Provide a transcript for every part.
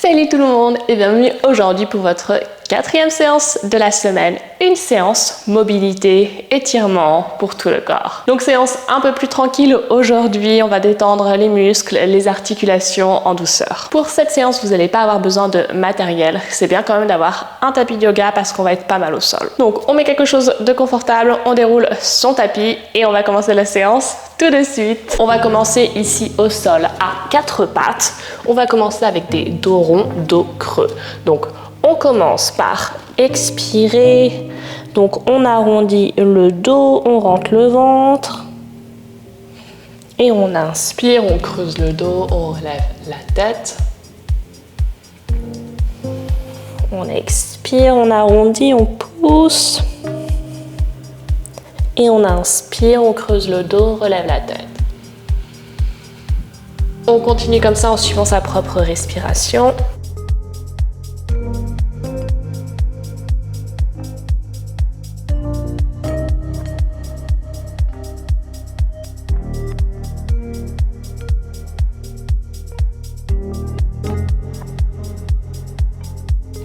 Salut tout le monde et bienvenue aujourd'hui pour votre 4e séance de la semaine, une séance mobilité, étirement pour tout le corps. Donc séance un peu plus tranquille aujourd'hui, on va détendre les muscles, les articulations en douceur. Pour cette séance, vous n'allez pas avoir besoin de matériel, c'est bien quand même d'avoir un tapis de yoga parce qu'on va être pas mal au sol. Donc on met quelque chose de confortable, on déroule son tapis et on va commencer la séance tout de suite. On va commencer ici au sol à 4 pattes. On va commencer avec des dos ronds, dos creux. Donc on commence par expirer. Donc on arrondit le dos, on rentre le ventre. Et on inspire, on creuse le dos, on relève la tête. On expire, on arrondit, on pousse. Et on inspire, on creuse le dos, on relève la tête. On continue comme ça en suivant sa propre respiration.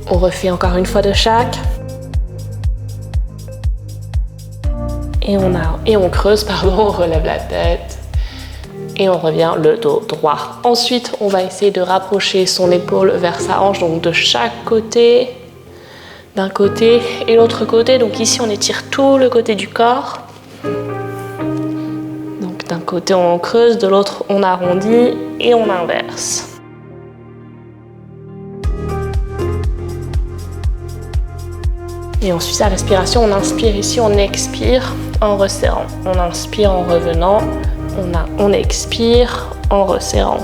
On refait encore une fois de chaque. Et on creuse, on relève la tête. Et on revient le dos droit. Ensuite, on va essayer de rapprocher son épaule vers sa hanche, donc de chaque côté, d'un côté et l'autre côté. Donc ici, on étire tout le côté du corps. Donc d'un côté, on creuse, de l'autre, on arrondit et on inverse. Et on suit sa respiration, on inspire ici, on expire en resserrant. On inspire en revenant, on expire en resserrant.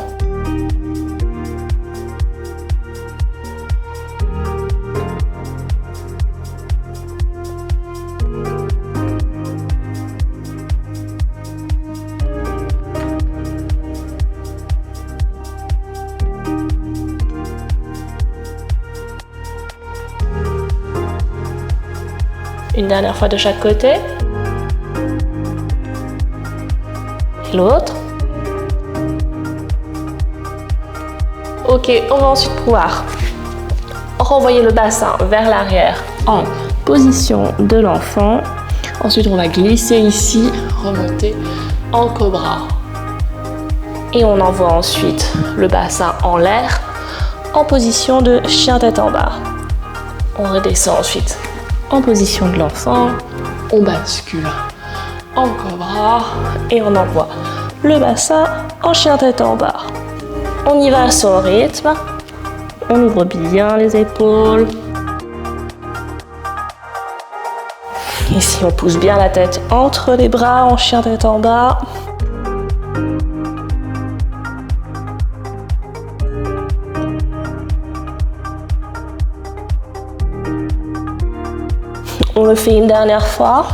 Une dernière fois de chaque côté. Et l'autre. Ok, on va ensuite pouvoir renvoyer le bassin vers l'arrière en position de l'enfant. Ensuite, on va glisser ici, remonter en cobra. Et on envoie ensuite le bassin en l'air en position de chien tête en bas. On redescend ensuite en position de l'enfant, on bascule en cobra et on envoie le bassin en chien tête en bas. On y va à son rythme, on ouvre bien les épaules. Ici on pousse bien la tête entre les bras en chien tête en bas. On le fait une dernière fois,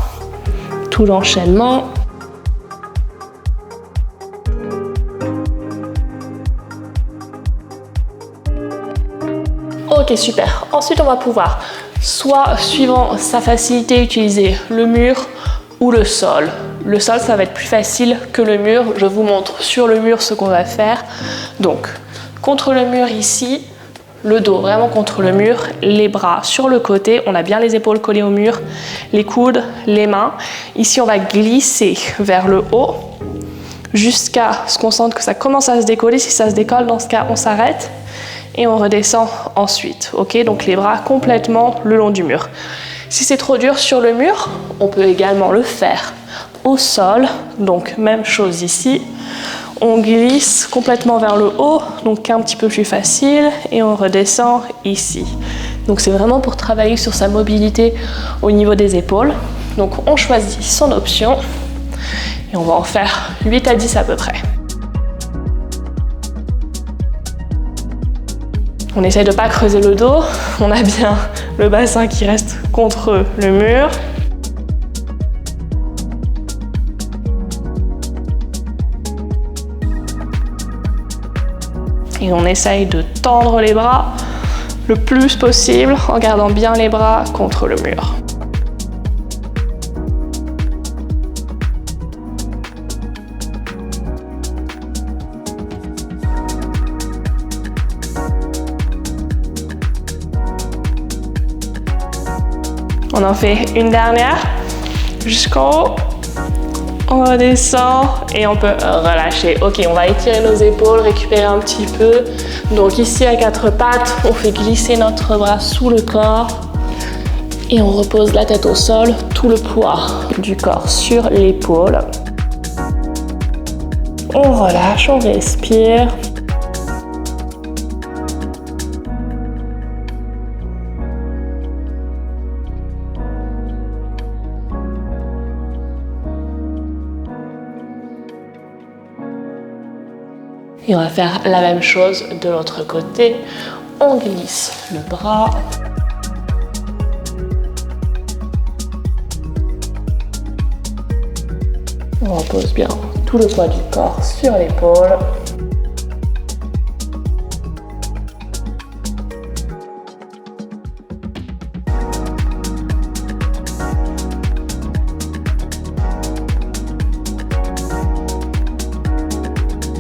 tout l'enchaînement. Ok, super. Ensuite, on va pouvoir, soit suivant sa facilité, utiliser le mur ou le sol. Le sol, ça va être plus facile que le mur. Je vous montre sur le mur ce qu'on va faire. Donc, contre le mur ici, le dos vraiment contre le mur, les bras sur le côté, on a bien les épaules collées au mur, les coudes, les mains. Ici, on va glisser vers le haut jusqu'à ce qu'on sente que ça commence à se décoller. Si ça se décolle, dans ce cas, on s'arrête et on redescend ensuite. Ok, donc les bras complètement le long du mur. Si c'est trop dur sur le mur, on peut également le faire au sol. Donc, même chose ici. On glisse complètement vers le haut, donc un petit peu plus facile, et on redescend ici. Donc c'est vraiment pour travailler sur sa mobilité au niveau des épaules. Donc on choisit son option, et on va en faire 8 à 10 à peu près. On essaye de ne pas creuser le dos, on a bien le bassin qui reste contre le mur. Et on essaye de tendre les bras le plus possible en gardant bien les bras contre le mur. On en fait une dernière jusqu'en haut. On redescend et on peut relâcher. Ok, on va étirer nos épaules, récupérer un petit peu. Donc ici à quatre pattes, on fait glisser notre bras sous le corps et on repose la tête au sol, tout le poids du corps sur l'épaule. On relâche, on respire. Et on va faire la même chose de l'autre côté. On glisse le bras. On repose bien tout le poids du corps sur l'épaule.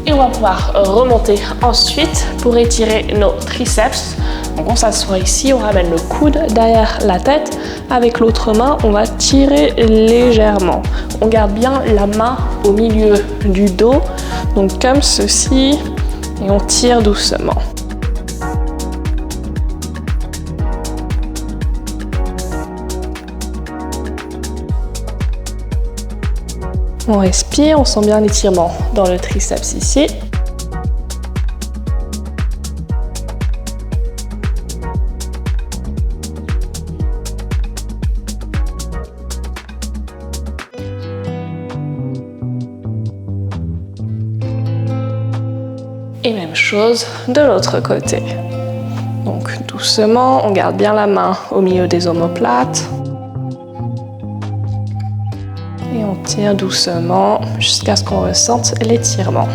Et on va pouvoir remonter ensuite pour étirer nos triceps. Donc on s'assoit ici, on ramène le coude derrière la tête. Avec l'autre main, on va tirer légèrement. On garde bien la main au milieu du dos, donc comme ceci, et on tire doucement. On respire, on sent bien l'étirement dans le triceps ici. Et même chose de l'autre côté. Donc doucement, on garde bien la main au milieu des omoplates. Et on tire doucement jusqu'à ce qu'on ressente l'étirement.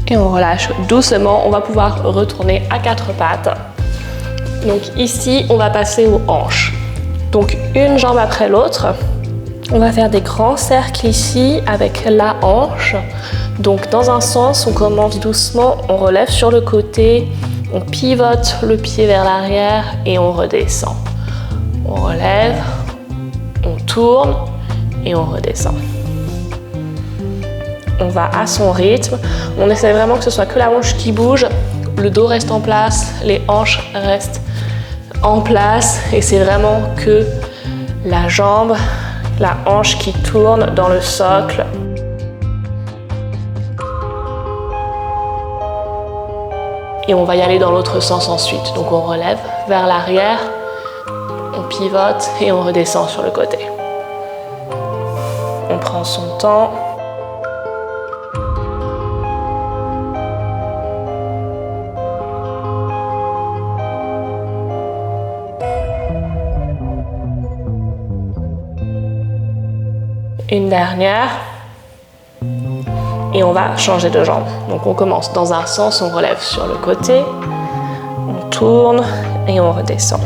Et on relâche doucement, on va pouvoir retourner à quatre pattes. Donc ici, on va passer aux hanches. Donc une jambe après l'autre. On va faire des grands cercles ici avec la hanche. Donc dans un sens, on commence doucement, on relève sur le côté, on pivote le pied vers l'arrière et on redescend. On relève, on tourne et on redescend. On va à son rythme, on essaie vraiment que ce soit que la hanche qui bouge, le dos reste en place, les hanches restent en place et c'est vraiment que la jambe, la hanche qui tourne dans le socle. Et on va y aller dans l'autre sens ensuite. Donc on relève vers l'arrière, on pivote et on redescend sur le côté. On prend son temps. Une dernière. Et on va changer de jambe. Donc on commence dans un sens, on relève sur le côté, on tourne et on redescend.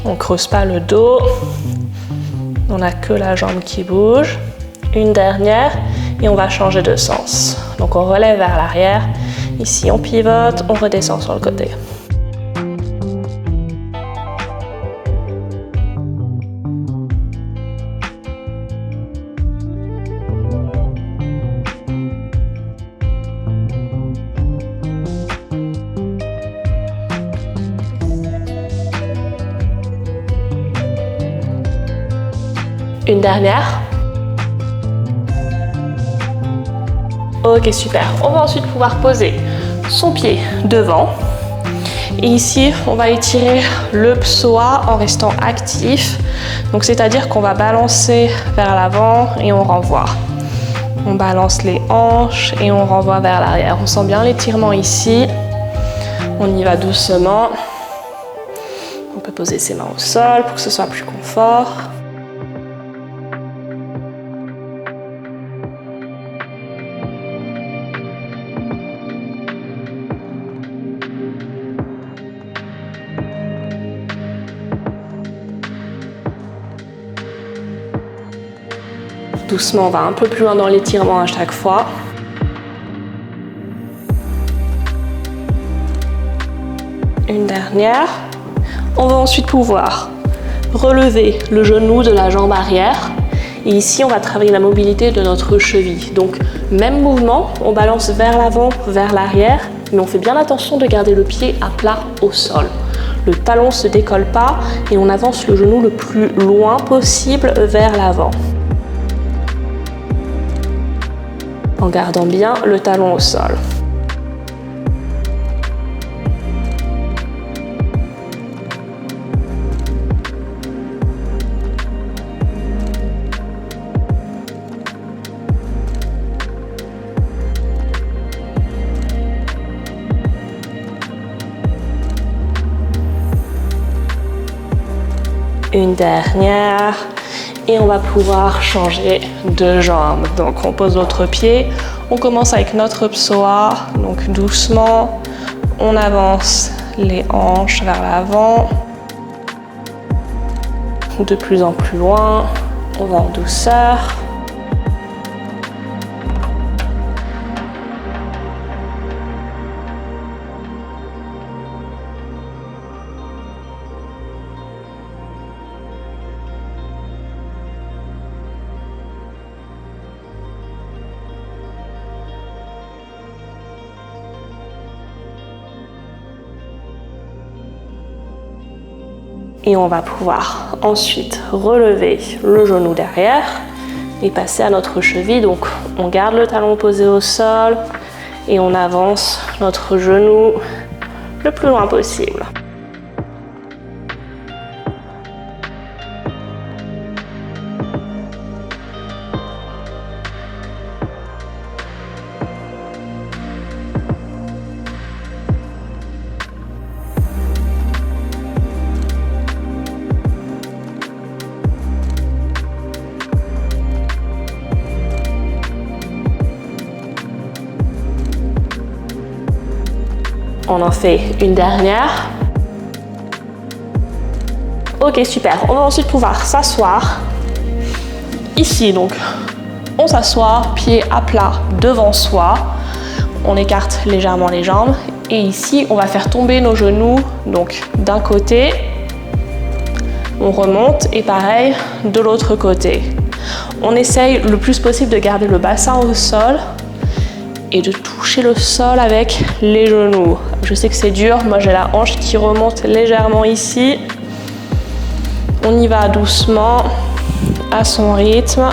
On creuse pas le dos, on n'a que la jambe qui bouge. Une dernière et on va changer de sens. Donc on relève vers l'arrière, ici on pivote, on redescend sur le côté. Une dernière. Ok, super. On va ensuite pouvoir poser son pied devant. Et ici, on va étirer le psoas en restant actif. Donc, c'est-à-dire qu'on va balancer vers l'avant et on renvoie. On balance les hanches et on renvoie vers l'arrière. On sent bien l'étirement ici. On y va doucement. On peut poser ses mains au sol pour que ce soit plus confort. Doucement, on va un peu plus loin dans l'étirement à chaque fois. Une dernière. On va ensuite pouvoir relever le genou de la jambe arrière. Et ici, on va travailler la mobilité de notre cheville. Donc, même mouvement, on balance vers l'avant, vers l'arrière, mais on fait bien attention de garder le pied à plat au sol. Le talon ne se décolle pas et on avance le genou le plus loin possible vers l'avant. En gardant bien le talon au sol. Une dernière. Et on va pouvoir changer de jambe. Donc on pose l'autre pied, on commence avec notre psoas, donc doucement, on avance les hanches vers l'avant, de plus en plus loin, on va en douceur. Et on va pouvoir ensuite relever le genou derrière et passer à notre cheville. Donc on garde le talon posé au sol et on avance notre genou le plus loin possible. On en fait une dernière. Ok, super. On va ensuite pouvoir s'asseoir. Ici, donc, on s'assoit, pied à plat devant soi. On écarte légèrement les jambes. Et ici, on va faire tomber nos genoux. Donc, d'un côté, on remonte. Et pareil, de l'autre côté. On essaye le plus possible de garder le bassin au sol et de toucher le sol avec les genoux. Je sais que c'est dur, moi j'ai la hanche qui remonte légèrement ici. On y va doucement, à son rythme.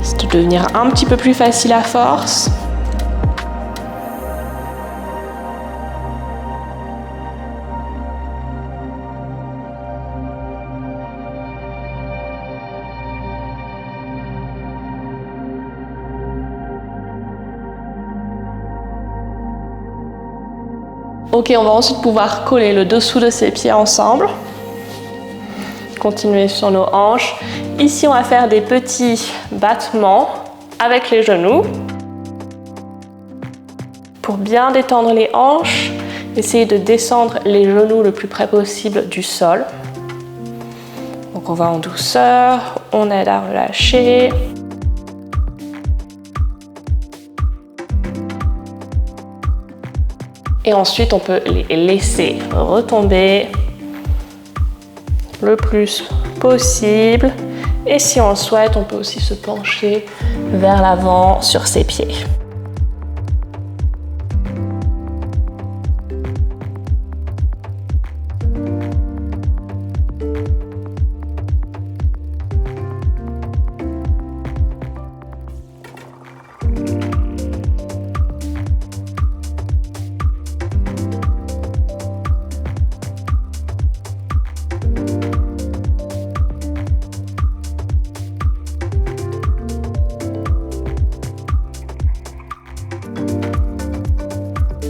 C'est de devenir un petit peu plus facile à force. Ok, on va ensuite pouvoir coller le dessous de ses pieds ensemble. Continuer sur nos hanches. Ici, on va faire des petits battements avec les genoux. Pour bien détendre les hanches, essayez de descendre les genoux le plus près possible du sol. Donc on va en douceur, on aide à relâcher. Et ensuite, on peut les laisser retomber le plus possible. Et si on le souhaite, on peut aussi se pencher vers l'avant sur ses pieds.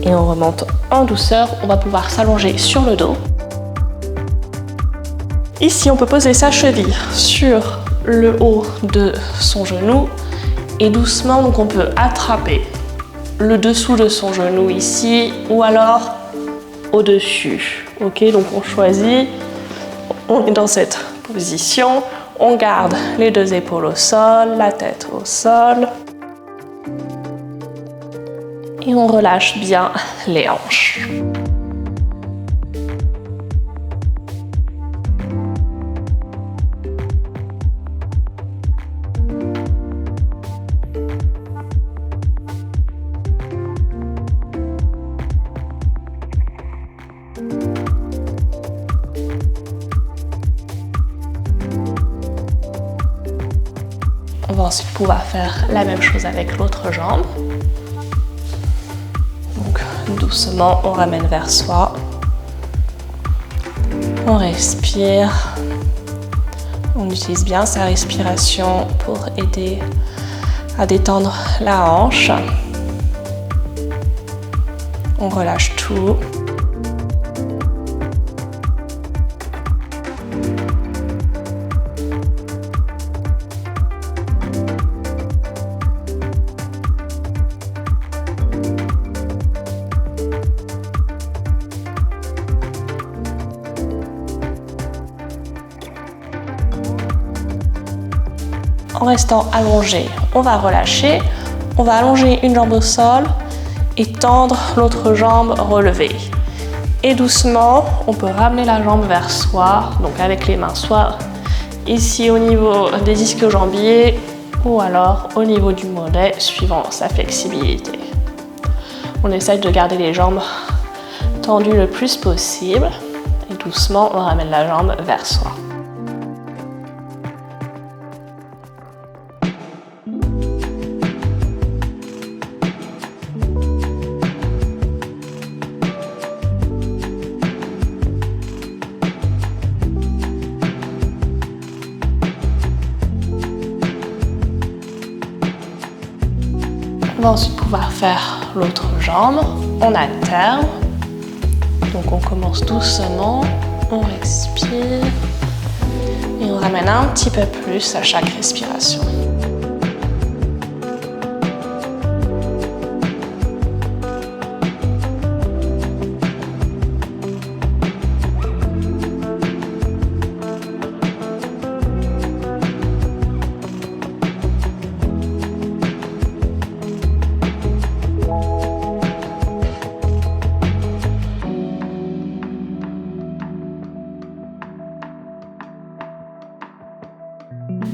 Et on remonte en douceur. On va pouvoir s'allonger sur le dos. Ici, on peut poser sa cheville sur le haut de son genou. Et doucement, donc on peut attraper le dessous de son genou ici ou alors au-dessus. Ok, donc on choisit, on est dans cette position, on garde les deux épaules au sol, la tête au sol et on relâche bien les hanches. On va ensuite pouvoir faire la même chose avec l'autre jambe. Donc doucement, on ramène vers soi. On respire. On utilise bien sa respiration pour aider à détendre la hanche. On relâche tout. En restant allongé, on va relâcher, on va allonger une jambe au sol et tendre l'autre jambe relevée. Et doucement, on peut ramener la jambe vers soi, donc avec les mains, soit ici au niveau des ischio-jambiers ou alors au niveau du mollet, suivant sa flexibilité. On essaye de garder les jambes tendues le plus possible et doucement, on ramène la jambe vers soi. On va ensuite pouvoir faire l'autre jambe. On alterne. Donc on commence doucement, on respire et on ramène un petit peu plus à chaque respiration.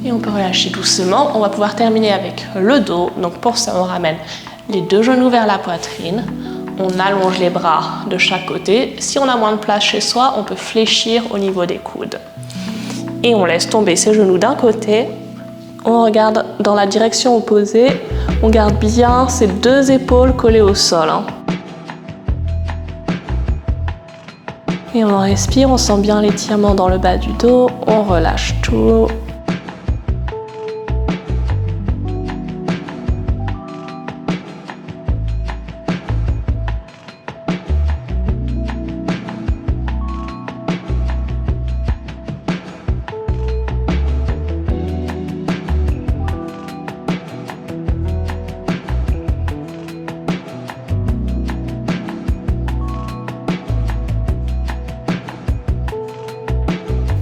Et on peut relâcher doucement. On va pouvoir terminer avec le dos. Donc pour ça, on ramène les deux genoux vers la poitrine. On allonge les bras de chaque côté. Si on a moins de place chez soi, on peut fléchir au niveau des coudes. Et on laisse tomber ses genoux d'un côté. On regarde dans la direction opposée. On garde bien ses deux épaules collées au sol. Et on respire, on sent bien l'étirement dans le bas du dos. On relâche tout.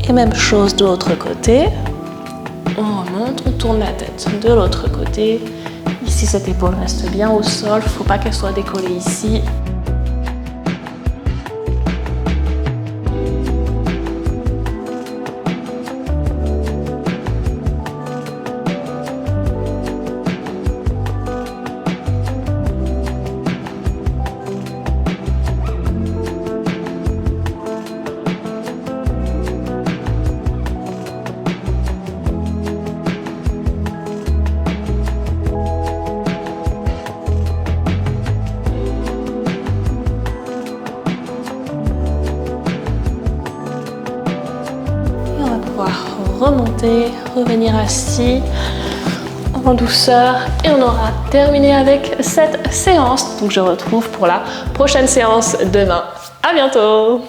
Et même chose de l'autre côté. On remonte, on tourne la tête de l'autre côté. Ici, cette épaule reste bien au sol. Il ne faut pas qu'elle soit décollée ici. Remonter, revenir assis. On en douceur et on aura terminé avec cette séance. Donc je vous retrouve pour la prochaine séance demain. À bientôt!